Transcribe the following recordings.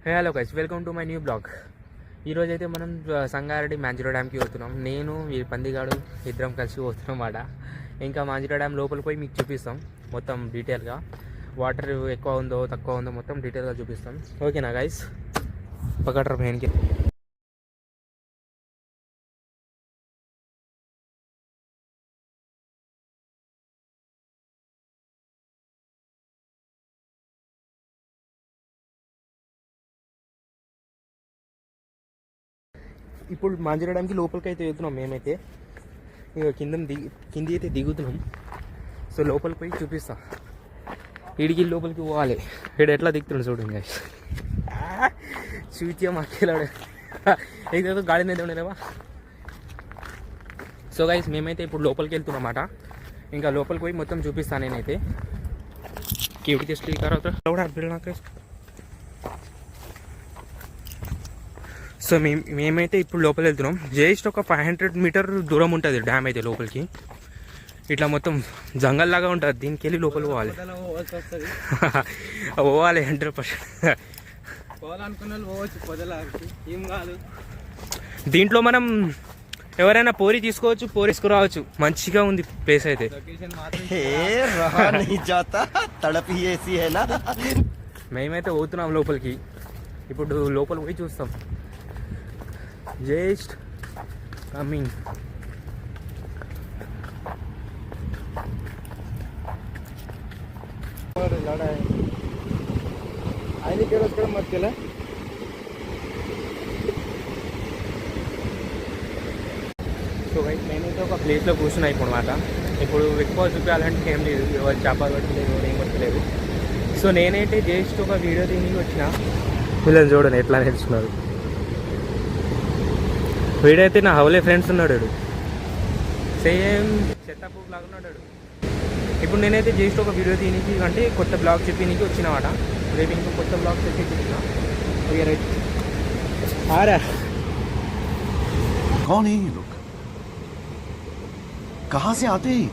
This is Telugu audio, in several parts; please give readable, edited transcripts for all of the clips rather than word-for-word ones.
Hello guys, welcome to my new blog. ఈరోజు అయితే మనం సంగారెడ్డి మాంజిరో డ్యామ్కి పోతున్నాం. నేను ఈ పందిగాడు ఇద్దరం కలిసి పోతున్నాం మాట. ఇంకా మాంజిరో డ్యామ్ లోపలికి పోయి మీకు చూపిస్తాం మొత్తం డీటెయిల్గా. వాటర్ ఎక్కువ ఉందో తక్కువ ఉందో మొత్తం డీటెయిల్గా చూపిస్తాం. ఓకేనా గైస్? పకడ్ర పైనకి ఇప్పుడు మాంజిరో డ్యామ్కి లోపలికి అయితే వెళ్తున్నాం మేమైతే. ఇక కింది అయితే దిగుతున్నాం. సో లోపలికి పోయి చూపిస్తా. ఇడికి లోపలికి పోవాలి. ఇక్కడ ఎట్లా దిగుతున్నాడు చూడండి గైస్. చూచే మాకేలాడు ఏదో గాడి మీద ఉండేవా. సో గైస్, మేమైతే ఇప్పుడు లోపలికి వెళ్తున్నాం అన్నమాట. ఇంకా లోపలికి పోయి మొత్తం చూపిస్తాను నేనైతే. కేవిటీ స్టీకర్ అవుతా. సో మేమైతే ఇప్పుడు లోపలికి వెళ్తున్నాం. జస్ట్ ఒక 500 మీటర్ దూరం ఉంటుంది డ్యామ్ అయితే లోపలికి. ఇట్లా మొత్తం జంగల్ లాగా ఉంటుంది. దీనికి వెళ్ళి లోపలికి పోవాలి. పోవాలి 100%. దీంట్లో మనం ఎవరైనా పోరి తీసుకోవచ్చు, పోరి తీసుకురావచ్చు. మంచిగా ఉంది ప్లేస్ అయితే. మేమైతే పోతున్నాం లోపలికి. ఇప్పుడు లోపలికి పోయి చూస్తాం. Just coming. సో గైస్, నేనైతే ఒక ప్లేస్లో కూర్చున్నా ఇప్పుడు మాట. ఇప్పుడు ఎక్కువ చూపించాలంటే ఏం లేదు, ఎవరు చేపలు పట్టలేదు, ఎవరు ఏం పట్టలేదు. సో నేనైతే జస్ట్ ఒక వీడియో తీనికి వచ్చిన. వీళ్ళని చూడండి ఎట్లా నేర్చుకున్నారు. వీడైతే నా హౌలే ఫ్రెండ్స్ ఉన్నాడు. సేమ్ చెత్తపూక్ లాగా ఉన్నాడు. ఇప్పుడు నేనైతే జస్ట్ ఒక వీడియో తీనికి అంటే కొత్త బ్లాగ్ చెప్పినకి వచ్చినమాట. రేపు ఇంకో కొత్త బ్లాగ్ చెప్పి చూసిన. రైట్ ఆరా कौन है ये लोग? कहां से आते हैं?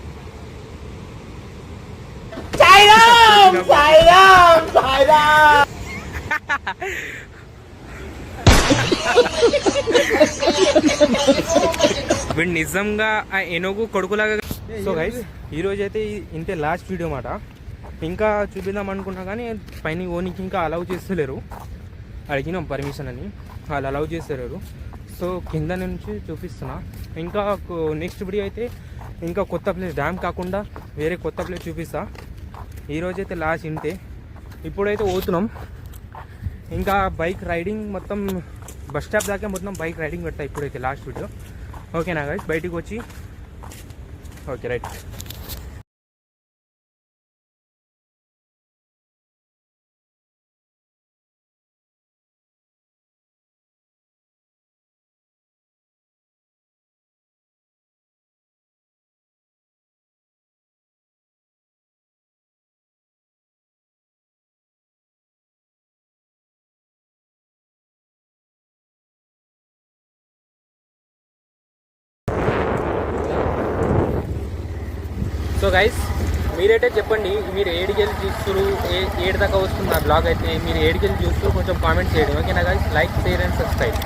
వీడు నిజంగా ఆ ఏనుగు కొడుకులాగా. సో గైస్, ఈరోజు అయితే ఇంతే లాస్ట్ వీడియో మాట. ఇంకా చూపిద్దాం అనుకున్నా కానీ పైన ఓనికి ఇంకా అలౌ చేస్తలేరు. అడిగినాం పర్మిషన్ అని, వాళ్ళు అలౌ చేస్తలేరు. సో కింద నుంచి చూపిస్తున్నా. ఇంకా నెక్స్ట్ వీడియో అయితే ఇంకా కొత్త ప్లేస్, డ్యామ్ కాకుండా వేరే కొత్త ప్లేస్ చూపిస్తా. ఈరోజు అయితే లాస్ట్ ఇంతే. ఇప్పుడైతే పోతున్నాం. ఇంకా బైక్ రైడింగ్ మొత్తం బస్ స్టాప్ దాకా మొత్తం బైక్ రైడింగ్ పెడతా ఇప్పుడైతే లాస్ట్ వీడియో. ఓకేనా గైస్? బయటికి వచ్చి ఓకే రైట్. సో గైస్, మీరైతే చెప్పండి, మీరు ఏడికెళ్ళి చూస్తారు, ఏడు దాకా వస్తుంది ఆ బ్లాగ్ అయితే. మీరు ఏడికెళ్ళి చూస్తూ కొంచెం కామెంట్ చేయండి. ఓకేనా guys? Like, share and subscribe.